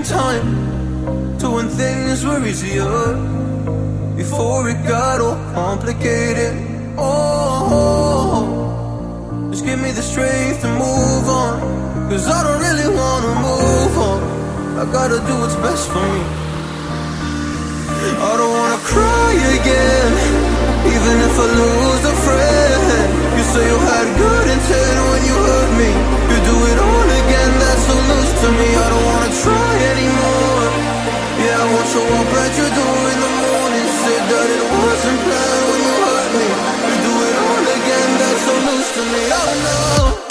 in time to when things were easier, before it got all complicated. Oh, just give me the strength to move on, cause I don't really wanna move on. I gotta do what's best for me. I don't wanna cry again, even if I lose a friend. You say you had good intent when you hurt me. You do it all again, that's so loose to me. I don't wanna try anymore. Yeah, I won't show up at your door in the morning. Said that it wasn't planned when you hurt me. You do it all again, that's so loose to me. I don't know.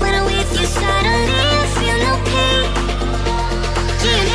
When I'm with you suddenly I feel no pain. Do you